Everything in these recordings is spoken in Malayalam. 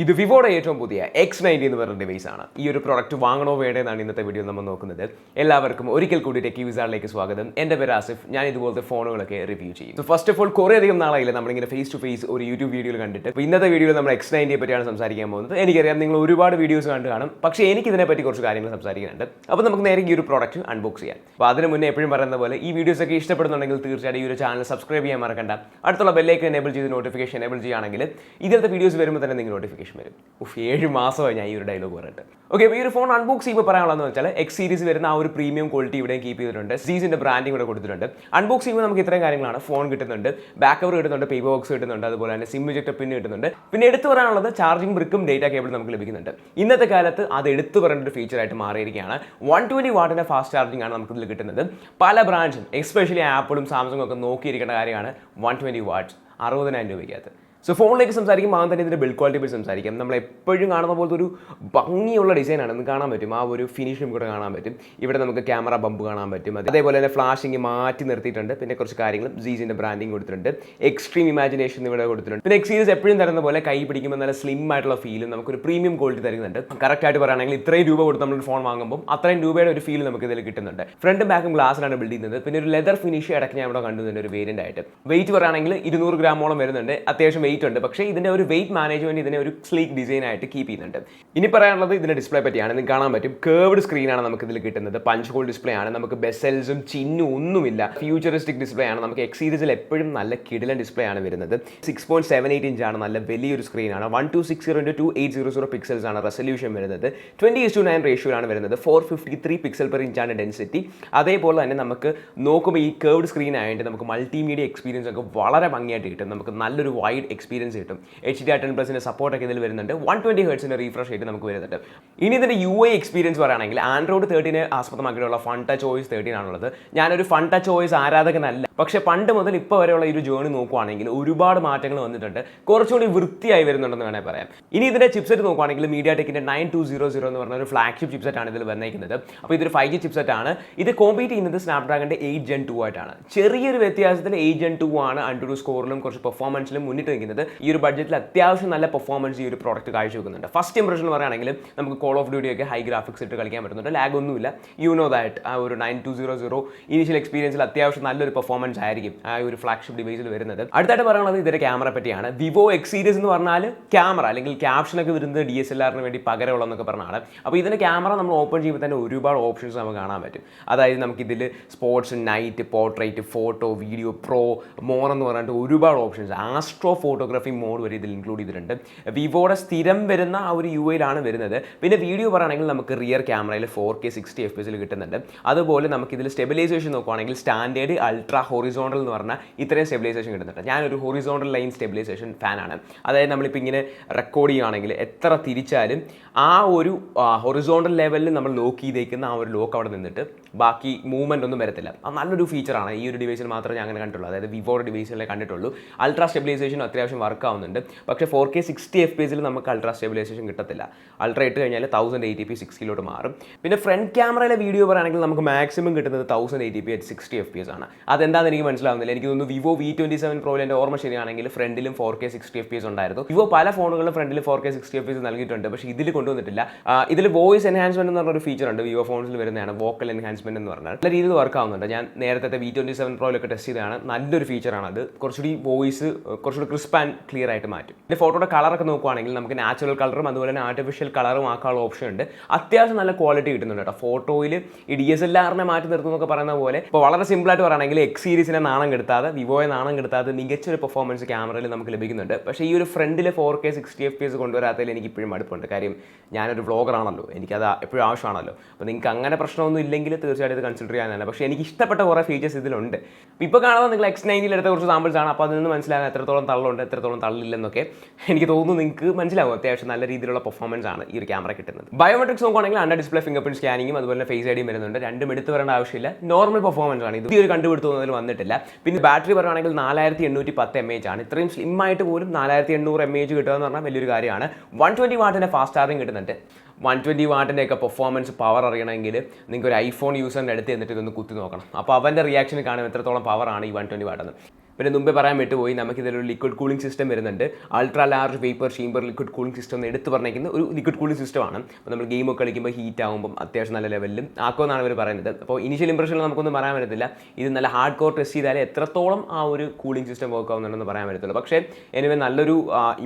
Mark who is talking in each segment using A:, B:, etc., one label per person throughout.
A: ഇത് വിവോയുടെ ഏറ്റവും പുതിയ X90 എന്ന് പറയുന്ന ഡിവൈസ് ആണ്. ഈ ഒരു പ്രൊഡക്റ്റ് വാങ്ങണോ വേണ്ടേ എന്നാണ് ഇന്നത്തെ വീഡിയോ നമ്മൾ നോക്കുന്നത്. എല്ലാവർക്കും ഒരിക്കൽ കൂടി ടെക്കി വിസാറിലേക്ക് സ്വാഗതം. എൻ്റെ പേര് ആസിഫ്. ഞാൻ ഇതുപോലത്തെ ഫോണുകളൊക്കെ റിവ്യൂ ചെയ്യും. സോ ഫസ്റ്റ് ഓഫ് ഓൾ കുറേ അധികം നാളായില്ല നമ്മളിങ്ങനെ ഫേസ് ടു ഫേസ് ഒരു യൂട്യൂബ് വീഡിയോയിൽ കണ്ടിട്ട്. അപ്പോൾ ഇന്നത്തെ വീഡിയോയിൽ നമ്മൾ X90യെ പറ്റിയാണ് സംസാരിക്കാൻ പോകുന്നത്. എനിക്കറിയാം നിങ്ങൾ ഒരുപാട് വീഡിയോസ് കണ്ട് കാണും, പക്ഷേ എനിക്ക് ഇതിനെപ്പറ്റി കുറച്ച് കാര്യങ്ങൾ സംസാരിക്കാനുണ്ട്. അപ്പോൾ നമുക്ക് നേരെ ഈ ഒരു പ്രോഡക്റ്റ് അൺബോക്സ് ചെയ്യാം. അപ്പോൾ അതിന് മുന്നേ എപ്പോഴും പറയുന്ന പോലെ ഈ വീഡിയോസ് ഒക്കെ ഇഷ്ടപ്പെടുന്നുണ്ടെങ്കിൽ തീർച്ചയായും ഈ ഒരു ചാനൽ സബ്സ്ക്രൈബ് ചെയ്യാൻ മറക്കണ്ട. അടുത്തുള്ള ബെല്ലൈക്കൻ എനേബിൾ ചെയ്ത് നോട്ടിഫിക്കേഷൻ എനേബിൾ ചെയ്യുകയാണെങ്കിൽ ഇതിലത്തെ വീഡിയോസ് വരുമ്പോൾ തന്നെ നിങ്ങൾക്ക് നോട്ടിഫിക്കേഷൻ വരും. 7 മാസമായി ഞാൻ ഈ ഒരു ഡയലോഗ് പറഞ്ഞിട്ട്. ഓക്കെ, അപ്പോൾ ഈ ഒരു ഫോൺ അൺബോക്സ് ചെയ്യുമ്പോൾ പറയാനുള്ളതെന്ന് വെച്ചാൽ X സീരീസ് വരുന്ന ആ ഒരു പ്രീമിയം ക്വാളിറ്റി ഇവിടെ കീപ്പ് ചെയ്തിട്ടുണ്ട്. സീസിന്റെ ബ്രാൻഡിംഗ് ഇവിടെ കൊടുത്തിട്ടുണ്ട്. അൺബോക്സ് ചെയ്യുമ്പോൾ നമുക്ക് ഇത്രയും കാര്യങ്ങളാണ്. ഫോൺ കിട്ടുന്നുണ്ട്, ബാക്ക് കവർ കിട്ടുന്നുണ്ട്, പേപ്പർ ബോക്സ് കിട്ടുന്നുണ്ട്, അതുപോലെ തന്നെ സിം ഇജക്ടർ പിൻ കിട്ടുന്നുണ്ട്. പിന്നെ എടുത്തു പറയാനുള്ളത് ചാർജിംഗ് ബ്രിക്കും ഡേറ്റ കേബിൾ നമുക്ക് ലഭിക്കുന്നുണ്ട്. ഇന്നത്തെ കാലത്ത് അത് എടുത്തു പറയേണ്ട ഒരു ഫീച്ചറായിട്ട് മാറിയിരിക്കുകയാണ്. 120 വാട്ടിന്റെ ഫാസ്റ്റ് ചാർജിംഗ് ആണ് നമുക്ക് ഇതിൽ കിട്ടുന്നത്. പല ബ്രാൻഡും എസ്പെഷ്യലി ആപ്പിളും സാംസങ്ങും ഒക്കെ നോക്കിയിരിക്കേണ്ട കാര്യമാണ് 120 വാട്ട്സ് 60,000 രൂപയ്ക്കകത്ത്. സോ ഫോണിലേക്ക് സംസാരിക്കുമ്പോൾ ആദ്യം തന്നെ ഇതിൻ്റെ ബിൽഡ് ക്വാളിറ്റി പറ്റി സംസാരിക്കാം. നമ്മൾ എപ്പോഴും കാണുന്ന പോലത്തെ ഒരു ഭംഗിയുള്ള ഡിസൈനാണ്. ഇത് കാണാൻ പറ്റും, ആ ഒരു ഫിനിഷും കൂടെ കാണാൻ പറ്റും. ഇവിടെ നമുക്ക് ക്യാമറ ബമ്പ് കാണാൻ പറ്റും. അതേപോലെ തന്നെ ഫ്ലാഷിങ് മാറ്റി നിർത്തിയിട്ടുണ്ട്. പിന്നെ കുറച്ച് കാര്യങ്ങളും സീസിൻ്റെ ബ്രാൻഡിങ് കൊടുത്തിട്ടുണ്ട്. എക്സ്ട്രീം ഇമാജിനേഷൻ ഇവിടെ കൊടുത്തിട്ടുണ്ട്. പിന്നെ X സീരീസ് എപ്പോഴും തരുന്ന പോലെ കൈ പിടിക്കുമ്പോൾ നല്ല സ്ലിം ആയിട്ടുള്ള ഫീലും നമുക്കൊരു പ്രീമിയം ക്വാളിറ്റി തരുന്നുണ്ട്. കറക്റ്റായിട്ട് പറയുകയാണെങ്കിൽ ഇത്രയും രൂപ കൊടുത്ത് നമ്മളൊരു ഫോൺ വാങ്ങുമ്പോൾ അത്രയും രൂപയുടെ ഒരു ഫീൽ നമുക്ക് ഇതിൽ കിട്ടുന്നുണ്ട്. ഫ്രണ്ടും ബാക്കും ഗ്ലാസ്സിലാണ് ബിൽഡ് ചെയ്യുന്നത്. പിന്നെ ഒരു ലെതർ ഫിനിഷ് ഇടയ്ക്ക് ഞാൻ ഇവിടെ കണ്ടുവരുന്നുണ്ട് ഒരു വേരിയൻ്റ് ആയിട്ട്. വെയിറ്റ് പറയുകയാണെങ്കിൽ 200 ഗ്രാമോളം വരുന്നുണ്ട്. അത്യാവശ്യം വെയിറ്റ് ഉണ്ട്, പക്ഷേ ഇതിൻ്റെ ഒരു വെയിറ്റ് മാനേജ്മെന്റ് ഇതിനെ ഒരു സ്ലീക്ക് ഡിസൈൻ ആയിട്ട് കീപ്പ് ചെയ്യുന്നുണ്ട്. ഇനി പറയാനുള്ളത് ഇതിന്റെ ഡിസ്പ്ലേ പറ്റിയാണ്. നിങ്ങൾക്ക് കാണാൻ പറ്റും കേർവ്ഡ് സ്ക്രീനാണ് നമുക്ക് ഇതിൽ കിട്ടുന്നത്. പഞ്ച് ഹോൾ ഡിസ്പ്ലേ ആണ്. നമുക്ക് ബെസൽസും ചിന്നും ഒന്നുമില്ല. ഫ്യൂച്ചറിസ്റ്റിക് ഡിസ്പ്ലേ ആണ്. നമുക്ക് X സീരീസിൽ എപ്പോഴും നല്ല കിടിലൻ ഡിസ്പ്ലേ ആണ് വരുന്നത്. 6.78 ഇഞ്ചാണ്. നല്ല വലിയൊരു സ്ക്രീനാണ്. 1260x2800 പിക്സൽസ് ആണ് റെസൊല്യൂഷൻ വരുന്നത്. 20:9 റേഷ്യോയിലാണ് വരുന്നത്. 453 പിക്സൽ പെർ ഇഞ്ചാണ് ഡെൻസിറ്റി. അതേപോലെ തന്നെ നമുക്ക് നോക്കുമ്പോൾ ഈ കേർവ്ഡ് സ്ക്രീൻ ആയതുകൊണ്ട് നമുക്ക് മൾട്ടിമീഡിയ എക്സ്പീരിയൻസ് ഒക്കെ വളരെ ഭംഗിയായിട്ട് കിട്ടും. നമുക്ക് നല്ലൊരു വൈഡ് എക്സ്പീരിയൻസ് കിട്ടും. HDR10+ സപ്പോർട്ടൊക്കെ ഇതിൽ വരുന്നുണ്ട്. 120 ഹെർട്സിന്റെ റീഫ്രഷ് റേറ്റ് നമുക്ക് വരുന്നുണ്ട്. ഇനി ഇതിന്റെ UI എക്സ്പീരിയൻസ് പറയുകയാണെങ്കിൽ ആൻഡ്രോയിഡ് 13 ആസ്പദമാക്കിയിട്ടുള്ള ഫൺ ടച്ച് OS 13 ആണുള്ളത്. ഞാനൊരു ഫൺ ടച്ച് OS ആരാധകനല്ല, പക്ഷേ പണ്ട് മുതൽ ഇപ്പോൾ വരെയുള്ള ഈ ഒരു ജേർണി നോക്കുവാണെങ്കിൽ ഒരുപാട് മാറ്റങ്ങൾ വന്നിട്ടുണ്ട്. കുറച്ചുകൂടി വൃത്തിയായി വരുന്നുണ്ടെന്ന് വേണമെങ്കിൽ പറയാം. ഇനി ഇതിന്റെ ചിപ്സെറ്റ് നോക്കുവാണെങ്കിൽ MediaTekന്റെ 9200 എന്ന് പറഞ്ഞ ഒരു ഫ്ലാഗ്ഷിപ്പ് ചിപ്സെറ്റ് ആണ് ഇതിൽ വന്നിരിക്കുന്നത്. അപ്പോൾ ഇതൊരു 5G ചിപ്സെറ്റ് ആണ്. ഇത് കോമ്പീറ്റ് ചെയ്യുന്നത് സ്നാപ്ഡ്രാഗന്റെ 8 Gen 2 ആയിട്ടാണ്. ചെറിയൊരു വ്യത്യാസത്തിൽ 8 Gen 2 ആണ് ADOOR സ്കോറിലും കുറച്ച് പെർഫോമൻസിലും മുന്നിട്ട് നിൽക്കുന്നത്. ഈ ഒരു ബഡ്ജറ്റിൽ അത്യാവശ്യം നല്ല പെർഫോമൻസ് ഈ ഒരു പ്രോഡക്റ്റ് കാഴ്ചവെക്കുന്നുണ്ട്. ഫസ്റ്റ് ഇംപ്രഷൻ പറയുകയാണെങ്കിൽ നമുക്ക് കോൾ ഓഫ് ഡ്യൂട്ടി ഒക്കെ ഹൈ ഗ്രാഫിക്സ് ഇട്ട് കളിക്കാൻ പറ്റുന്നുണ്ട്. ലാഗ് ഒന്നുമില്ല. യു നോ ദാറ്റ് ആ ഒരു 9200 ഇനീഷ്യൽ എക്സ്പീരിയൻസിൽ അത്യാവശ്യം നല്ലൊരു പെർഫോമൻസ് ആയിരിക്കും ആ ഒരു ഫ്ലാഗ്ഷിപ്പ് ഡിവൈസിൽ വരുന്നത്. അടുത്തായിട്ട് പറയുന്നത് ഇതിന്റെ ക്യാമറ പറ്റിയാണ്. വിവോ X സീരീസ് എന്ന് പറഞ്ഞാൽ ക്യാമറ അല്ലെങ്കിൽ ക്യാപ്ഷനൊക്കെ വരുന്നത് DSLR-ന് വേണ്ടി പകരമുള്ളതെന്നൊക്കെ പറഞ്ഞാണ്. അപ്പോൾ ഇതിന്റെ ക്യാമറ നമ്മൾ ഓപ്പൺ ചെയ്യുമ്പോൾ തന്നെ ഒരുപാട് ഓപ്ഷൻസ് നമുക്ക് കാണാൻ പറ്റും. അതായത് നമുക്കിതിൽ sports, night, portrait, photo, video, pro, more എന്ന് പറഞ്ഞിട്ട് ഒരുപാട് ഓപ്ഷൻസ്, ആസ്ട്രോ ഫോട്ടോഗ്രാഫി മോഡ് വരെ ഇതിൽ ഇൻക്ലൂഡ് ചെയ്തിട്ടുണ്ട്. വിവോയുടെ സ്ഥിരം വരുന്ന ആ ഒരു UIയിലാണ് വരുന്നത്. പിന്നെ വീഡിയോ പറയുകയാണെങ്കിൽ നമുക്ക് റിയർ ക്യാമറയിൽ 4K 60 FPS കിട്ടുന്നുണ്ട്. അതുപോലെ നമുക്ക് ഇതിൽ സ്റ്റെബിലൈസേഷൻ നോക്കുകയാണെങ്കിൽ സ്റ്റാൻഡേർഡ്, അൾട്രാ, ഹൊറിസോണ്ടൽ എന്ന് പറഞ്ഞാൽ ഇത്രയും സ്റ്റെബിലൈസേഷൻ കിട്ടുന്നുണ്ട്. ഞാനൊരു ഹൊറിസോണ്ടൽ ലൈൻ സ്റ്റെബിലൈസേഷൻ ഫാനാണ്. അതായത് നമ്മളിപ്പോൾ ഇങ്ങനെ റെക്കോർഡ് ചെയ്യുകയാണെങ്കിൽ എത്ര തിരിച്ചാലും ആ ഒരു ഹൊറിസോണ്ടൽ ലെവലിൽ നമ്മൾ ലോക്ക് ചെയ്തേക്കുന്ന ആ ഒരു ലോക്ക് അവിടെ നിന്നിട്ട് ബാക്കി മൂവ്മെൻ്റ് ഒന്നും വരത്തില്ല. അത് നല്ലൊരു ഫീച്ചറാണ്. ഈ ഒരു ഡിവൈസിൽ മാത്രമേ ഞാൻ അങ്ങനെ കണ്ടിട്ടുള്ളൂ. അതായത് വിവോയുടെ ഡിവൈസിലെ കണ്ടിട്ടുള്ളൂ. അൾട്രാ സ്റ്റെബിലൈസേഷൻ അത്യാവശ്യം വർക്ക് ആവുന്നുണ്ട്. പക്ഷേ 4K 60 FPS നമുക്ക് അൾട്രാ സ്റ്റെബിലൈസേഷൻ കിട്ടത്തില്ല. അൾട്രാ ഇട്ട് കഴിഞ്ഞാൽ 1080p 60 മാറും. പിന്നെ ഫ്രണ്ട് ക്യാമറയിലെ വീഡിയോ പറയുകയാണെങ്കിൽ നമുക്ക് മാക്സിമം കിട്ടുന്നത് 1080p at 60 FPS ആണ്. അതെന്താണെന്ന് എനിക്ക് മനസ്സിലാവുന്നില്ല. എനിക്ക് തോന്നുന്നു വിവോ V27 Pro എൻ്റെ ഓർമ്മ ശരിയാണെങ്കിൽ ഫ്രണ്ടിലും 4K 60 FPS ഉണ്ടായിരുന്നു. വിവോ പല ഫോണുകളിലും ഫ്രണ്ടിൽ 4K 60 FPS നൽകിയിട്ടുണ്ട്, പക്ഷേ ഇതിൽ കൊണ്ടുവന്നിട്ടില്ല. ഇതിൽ വോയിസ് എൻഹാൻസ്മെന്റ് എന്ന് പറഞ്ഞൊരു ഫീച്ചർ ഉണ്ട്. വിവോ ഫോൺസിൽ വരുന്നതാണ് വോക്കൽ എൻഹാൻസ്മെന്റ് എന്ന് പറഞ്ഞാൽ. നല്ല രീതിയിൽ വർക്ക് ആവുന്നുണ്ട്. ഞാൻ നേരത്തെ V27 Proയിലൊക്കെ ടെസ്റ്റ് ചെയ്തതാണ്. നല്ലൊരു ഫീച്ചറാണ് അത്. കുറച്ചുകൂടി വോയിസ് കുറച്ചുകൂടി ക്രിസ്പ് ആൻഡ് ക്ലിയർ ആയിട്ട് മാറ്റും. പിന്നെ ഫോട്ടോയുടെ കളറൊക്കെ നോക്കുവാണെങ്കിൽ നമുക്ക് നാച്ചുറൽ കളറും അതുപോലെ തന്നെ ആർട്ടിഫിഷ്യൽ കളറും ആക്കാനുള്ള ഓപ്ഷൻ ഉണ്ട്. അത്യാവശ്യം നല്ല ക്വാളിറ്റി കിട്ടുന്നുണ്ട് കേട്ടോ. ഫോട്ടോയിൽ ഈ DSLR-നെ മാറ്റി നിർത്തുന്നൊക്കെ പറയുന്ന പോലെ ഇപ്പോൾ വളരെ സിമ്പിളായിട്ട് പറയുകയാണെങ്കിൽ X സീരീസിനെ നാണം കെടുത്താതെ, വിവോയെ നാണം കെടുത്താതെ മികച്ചൊരു പെർഫോമൻസ് ക്യാമറയിൽ നമുക്ക് ലഭിക്കുന്നുണ്ട്. പക്ഷേ ഈ ഒരു ഫ്രണ്ടിൽ 4K 60 FPS കൊണ്ടുവരാത്തതിൽ എനിക്ക് ഇപ്പോഴും മടുപ്പുണ്ട്. കാര്യം ഞാനൊരു വ്ളോഗറാണല്ലോ, എനിക്കത് എപ്പോഴും ആവശ്യമാണല്ലോ. അപ്പോൾ നിങ്ങൾക്ക് അങ്ങനെ പ്രശ്നമൊന്നും ഇല്ലെങ്കിൽ തീർച്ചയായിട്ടും ഇത് കൺസിഡർ ചെയ്യാനാണ്. പക്ഷേ എനിക്ക് ഇഷ്ടപ്പെട്ട കുറേ ഫീച്ചേഴ്സ് ഇതിലുണ്ട്. ഇപ്പോൾ കാണുമ്പോൾ നിങ്ങൾ X90 എടുത്ത കുറച്ച് സാമ്പിൾസ് ആണ്. അപ്പോൾ അതിൽ നിന്ന് മനസ്സിലാകാൻ എത്രത്തോളം തള്ളുണ്ട്, എത്രത്തോളം തള്ളില്ലെന്നൊക്കെ എനിക്ക് തോന്നുന്നു നിങ്ങൾക്ക് മനസ്സിലാവും. അത്യാവശ്യം നല്ല രീതിയിലുള്ള പെർഫോമൻസ് ആണ് ഈ ഒരു ക്യാമറ കിട്ടുന്നത്. ബയോമെട്രിക്സ് നോക്കുകയാണെങ്കിൽ അണ്ടർ ഡിസ്പ്ലേ ഫിംഗർ പ്രിന്റ് സ്കാനിങ്ങും അതുപോലെ ഫേസ് ഐഡിയും വരുന്നുണ്ട്. രണ്ടും എടുത്ത് വരേണ്ട ആവശ്യമില്ല. നോർമൽ പെർഫോമൻസ് ആണ്. ഇത് ഒരു കണ്ടുപിടുത്തത്തിൽ വന്നിട്ടില്ല. പിന്നെ ബാറ്ററി പറയുകയാണെങ്കിൽ 4810 mAh ആണ്. ഇത്രയും സ്ലിം ആയിട്ട് പോലും 4800 mAh കിട്ടുക എന്ന് പറഞ്ഞാൽ വലിയൊരു കാര്യമാണ്. 120 വാട്ടിന്റെ ഫാസ്റ്റ് ചാർജിങ് കിട്ടുന്നുണ്ട്. 120 വാട്ടിൻ്റെ ഒക്കെ പെർഫോമൻസ് പവർ അറിയണമെങ്കിൽ നിങ്ങൾക്ക് ഒരു ഐഫോൺ യൂസറിൻ്റെ അടുത്ത് എന്നിട്ട് ഇതൊന്ന് കുത്തി നോക്കണം. അപ്പോൾ അവൻ്റെ റിയാക്ഷന് കാണും എത്രത്തോളം പവറാണ് ഈ 120 വാട്ടെന്ന്. പിന്നെ മുമ്പേ പറയാൻ വിട്ടുപോയി, നമുക്കിതിലൊരു ലിക്വിഡ് കൂളിംഗ് സിസ്റ്റം വരുന്നുണ്ട്. Ultra large vapour chamber liquid cooling system എന്ന് എടുത്ത് പറഞ്ഞിരിക്കുന്ന ഒരു ലിക്വിഡ് കൂളിംഗ് സിസ്റ്റമാണ്. അപ്പോൾ നമ്മൾ ഗെയിമൊക്കെ കളിക്കുമ്പോൾ ഹീറ്റ് ആകുമ്പോൾ അത്യാവശ്യം നല്ല ലെവലിലും ആക്കുമെന്നാണ് ഇവർ പറയുന്നത്. അപ്പോൾ ഇനീഷ്യൽ ഇംപ്രഷനിൽ നമുക്കൊന്നും പറയാൻ പറ്റത്തില്ല, ഇത് നല്ല ഹാർഡ് കോർ ടെസ്റ്റ് ചെയ്താൽ എത്രത്തോളം ആ ഒരു കൂളിംഗ് സിസ്റ്റം വർക്ക് ആവുന്നുണ്ടെന്ന് പറയാൻ പറ്റത്തുള്ളൂ. പക്ഷേ എനിവേ നല്ലൊരു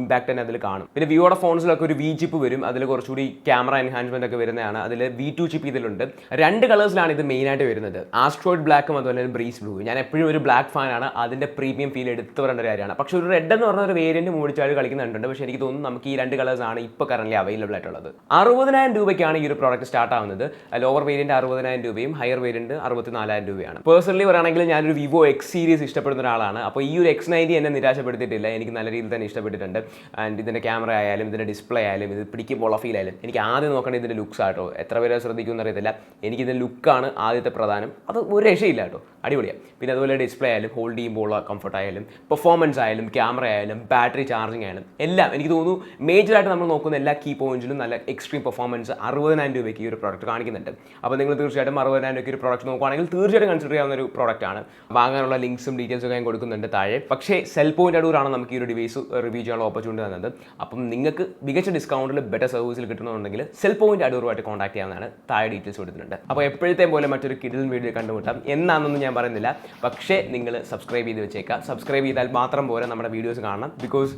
A: ഇമ്പാക്ട് തന്നെ അതിൽ കാണും. പിന്നെ വിവോയുടെ ഫോൺസിലൊക്കെ ഒരു വി ചിപ്പ് വരും, അതിൽ കുറച്ചുകൂടി ക്യാമറ എൻഹാൻസ്മെന്റ് ഒക്കെ വരുന്നതാണ്. അതിൽ V2 ചിപ്പ് ഇതിലുണ്ട്. 2 കളേഴ്സിലാണ് ഇത് മെയിനായിട്ട് വരുന്നത്, ആസ്ട്രോയിഡ് ബ്ലാക്കും അതുപോലെ തന്നെ ബ്രീസ് ബ്ലൂ. ഞാൻ എപ്പോഴും ഒരു ബ്ലാക്ക് ഫാനാണ്, അതിന്റെ പ്രീമിയം ഫീൽ എടുത്തു പറയേണ്ട ഒരു കാര്യമാണ്. പക്ഷേ ഒരു റെഡ് എന്ന് പറഞ്ഞ ഒരു വേരിയന്റ് മൂടിച്ചാൽ കളിക്കുന്നുണ്ട്. പക്ഷേ എനിക്ക് തോന്നുന്നു നമുക്ക് ഈ 2 കളേഴ്സാണ് ഇപ്പോൾ കറന്റ് അവൈലബിൾ ആയിട്ടുള്ളത്. 60,000 രൂപയ്ക്കാണ് ഈ ഒരു പ്രോഡക്റ്റ് സ്റ്റാർട്ട് ആവുന്നത്. ലോവർ വേരിയന്റ് 60,000 രൂപയും ഹയർ വേരിയന്റ് 64,000 രൂപയാണ്. പേഴ്സണലി പറയുകയാണെങ്കിൽ ഞാനൊരു വിവോ എക്സ് സീരീസ് ഇഷ്ടപ്പെടുന്ന ഒരാളാണ്. അപ്പോൾ ഈ ഒരു X90 എന്നെ നിരാശപ്പെടുത്തിയിട്ടില്ല, എനിക്ക് നല്ല രീതിയിൽ തന്നെ ഇഷ്ടപ്പെട്ടിട്ടുണ്ട്. ആൻഡ് ഇതിൻ്റെ ക്യാമറ ആയാലും ഇതിൻ്റെ ഡിസ്പ്ലേ ആയാലും ഇത് പിടിക്കുമ്പോൾ ഫീൽ ആയാലും എനിക്ക് ആദ്യം നോക്കേണ്ടത് ഇതിൻ്റെ ലുക്സ് ആട്ടോ. എത്ര പേരെ ശ്രദ്ധിക്കുമെന്ന് അറിയത്തില്ല, എനിക്കിതിൻ്റെ ലുക്കാണ് ആദ്യത്തെ പ്രധാനം. അത് ഒരു രക്ഷയില്ല കേട്ടോ, അടിപൊളിയാണ്. പിന്നെ അതുപോലെ ഡിസ്പ്ലേ ആയാലും ഹോൾഡ് ചെയ്യുമ്പോൾ കംഫർട്ട് ആയാലും പെർഫോമൻസ് ആയാലും ക്യാമറ ആയാലും ബാറ്ററി ചാർജിങ് ആയാലും എല്ലാം എനിക്ക് തോന്നുന്നു മേജറായിട്ട് നമ്മൾ നോക്കുന്ന എല്ലാ കീ പോയിന്റ്സിലും നല്ല എക്സ്ട്രീം പെർഫോമൻസ് 60,000 രൂപയ്ക്ക് ഈ ഒരു പ്രോഡക്റ്റ് കാണിക്കുന്നുണ്ട്. അപ്പോൾ നിങ്ങൾ തീർച്ചയായിട്ടും 60,000 രൂപയ്ക്ക് ഒരു പ്രോഡക്റ്റ് നോക്കുകയാണെങ്കിൽ തീർച്ചയായിട്ടും കൺസിഡർ ചെയ്യാവുന്ന ഒരു പ്രോഡക്റ്റാണ്. വാങ്ങാനുള്ള ലിങ്ക്സും ഡീറ്റെയിൽസും ഒക്കെ ഞാൻ കൊടുക്കുന്നുണ്ട് താഴെ. പക്ഷേ cellpointadoor ആണ് നമുക്ക് ഈ ഒരു ഡിവൈസ് റിവ്യൂ ചെയ്യാനുള്ള ഓപ്പർച്യൂണിറ്റി തന്നത്. അപ്പം നിങ്ങൾക്ക് മികച്ച ഡിസ്കൗണ്ടിൽ ബെറ്റർ സർവീസിൽ കിട്ടണമെന്നുണ്ടെങ്കിൽ cellpointadoor-ആയിട്ട് കോൺടാക്ട് ചെയ്യാവുന്നതാണ്. താഴെ ഡീറ്റെയിൽസ് കൊടുത്തിട്ടുണ്ട്. അപ്പോൾ എപ്പോഴത്തെ പോലെ മറ്റൊരു കിടിലൻ വീഡിയോ കണ്ടുമുട്ടാം. എന്നാണെന്നൊന്നും ഞാൻ പറയുന്നില്ല, പക്ഷേ നിങ്ങൾ സബ്സ്ക്രൈബ് ചെയ്ത് വെച്ചേക്കാം. സബ്സ്ക്രൈബ് ചെയ്താൽ മാത്രം പോരാ, നമ്മുടെ വീഡിയോസ് കാണണം. Because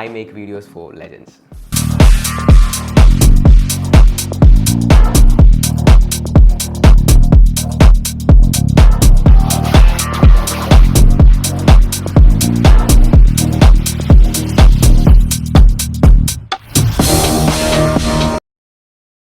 A: I make videos for legends.